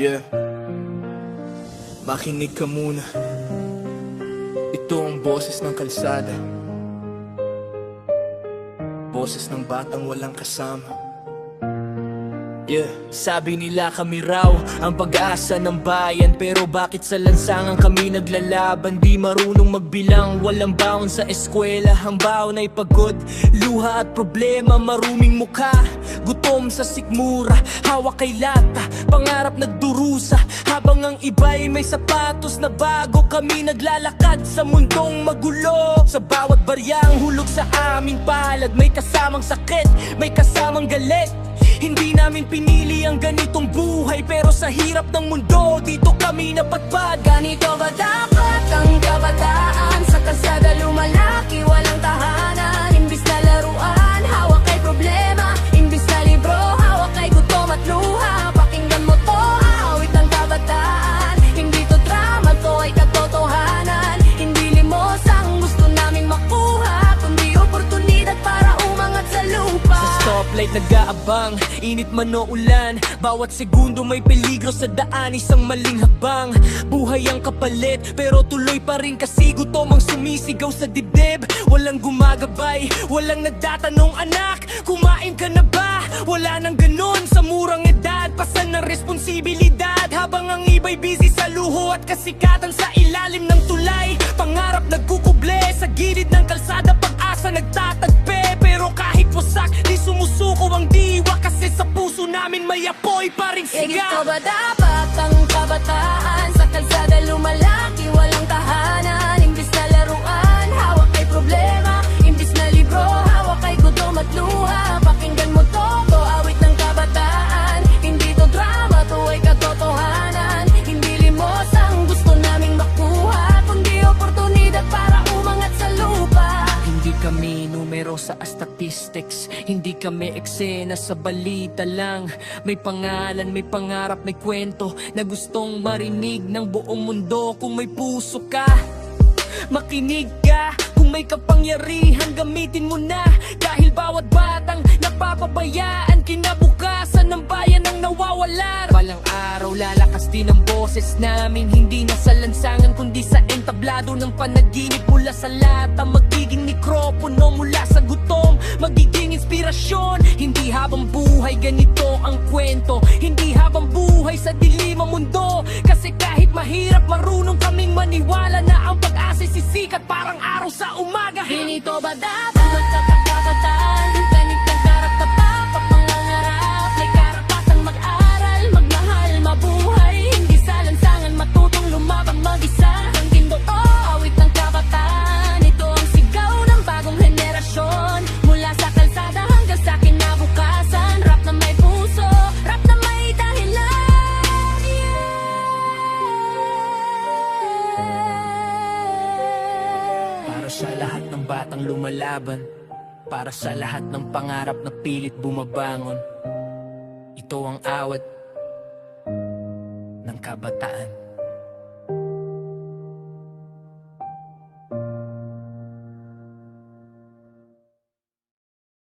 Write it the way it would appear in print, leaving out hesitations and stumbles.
Yeah, makinig ka muna. Ito ang boses ng kalsada, boses ng batang walang kasama. Yeah. Sabi nila kami raw ang pag-asa ng bayan, pero bakit sa lansangan kami naglalaban? Di marunong magbilang, walang baon sa eskwela. Ang baon ay pagod, luha at problema. Maruming mukha, gutom sa sikmura, hawak kay lata, pangarap nagdurusa. Habang ang iba'y may sapatos na bago, kami naglalakad sa mundong magulo. Sa bawat baryang hulog sa aming palad, may kasamang sakit, may kasamang galit. Hindi namin pinili ang ganitong buhay, pero sa hirap ng mundo, dito kami napadpad. Ganito ba dapat ang kabataan? Sa kalsada lumalaki, walang tahanan. Imbis na laruan, hawak kay problema. Imbis na libro, hawak kay gutom at luha. Pakinggan mo to, awit ng kabataan. Hindi to drama, to ay katotohanan. Hindi limos ang gusto naming makuha, kundi oportunidad para umangat sa lupa. Sa stoplight nag-aabang, init man o ulan, bawat segundo may peligro sa daan, isang maling hakbang. Buhay ang kapalit, pero tuloy pa rin kasi gutom ang sumisigaw sa dibdib. Walang gumagabay, walang nagtatanong, anak, kumain ka na ba? Wala nang ganon sa murang edad, pasan ng responsibilidad. Habang ang iba'y busy sa luho at kasikatan sa ilalim ng tulay. Pangarap nagkukuble sa gilid ng kalsada, pag-asa nagtatagpe. Pero kahit wasak, di sumusuko ang diwa, kasi sa puso namin may apoy pa ring siga. Ganito ba dapat ang kabataan? Sa kalsada lumalaki, walang tahanan. Imbis na laruan, hawak kay problema. Imbis na libro, hawak kay gutom at luha. Pakinggan mo to, awit ng kabataan. Hindi to drama, to ay katotohanan. Hindi limos ang gusto naming makuha, kundi oportunidad para umangat sa lupa. Hindi kami numero sa statistics, hindi kami eksena sa balita lang. May pangalan, may pangarap, may kwento na gustong marinig ng buong mundo. Kung may puso ka, makinig ka. Kung may kapangyarihan, gamitin mo na. Dahil bawat batang napapabayaan, kinabukasan ng bayan ang nawawalan. Balang araw lalakas din ang boses namin, hindi na sa lansangan kundi sa entablado ng panaginip. Mula sa lata, magiging mikropono. Mula sa gutom, magiging inspirasyon. Hindi habang buhay ganito ang kwento, hindi habang buhay sa dilim ang mundo. Kasi kahit mahirap, marunong kaming maniwala na ang pag-asa'y sisikat parang araw sa umaga. Ganito ba dapat magkakakataan? Ganit ng karap na papapangarap. May karapatang mag-aral, magmahal, mabuhay. Hindi sa lansangan matutong lumabang mag-isa. Ang dindo to, awit ng kabataan. Ito ang sigaw ng bagong henerasyon. Mula sa kalsada hanggang sa kinabukasan. Rap na may puso, rap na may dahilan. Para sa lahat ng batang lumalaban, para sa lahat ng pangarap na pilit bumabangon, ito ang awat ng kabataan.